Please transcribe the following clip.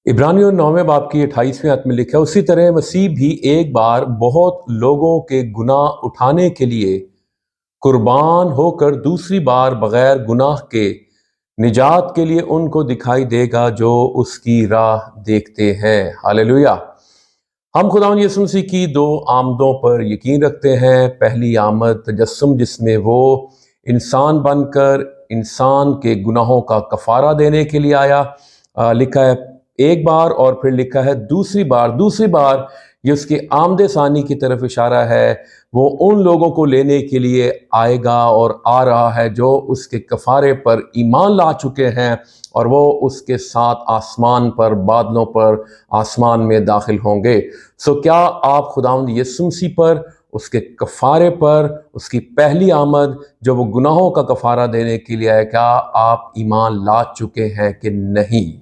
इब्रानियों 9वें बाब की 28वें आयत में लिखा है, उसी तरह मसीह भी एक बार बहुत लोगों के गुनाह उठाने के लिए कुर्बान होकर दूसरी बार बगैर गुनाह के निजात के लिए उनको दिखाई देगा जो उसकी राह देखते हैं। हालेलुया। हम खुदावंद यीशु मसीह की दो आमदों पर यकीन रखते हैं। पहली आमद तजस्सुम, जिसमें वो इंसान बनकर इंसान के गुनाहों का कफारा देने के लिए आया। लिखा है एक बार, और फिर लिखा है दूसरी बार। दूसरी बार ये उसकी आमदे सानी की तरफ इशारा है। वो उन लोगों को लेने के लिए आएगा और आ रहा है जो उसके कफारे पर ईमान ला चुके हैं, और वो उसके साथ आसमान पर, बादलों पर, आसमान में दाखिल होंगे। सो क्या आप खुदावंद यीशु मसीह पर, उसके कफारे पर, उसकी पहली आमद जो वो गुनाहों का कफारा देने के लिए आया, क्या आप ईमान ला चुके हैं कि नहीं?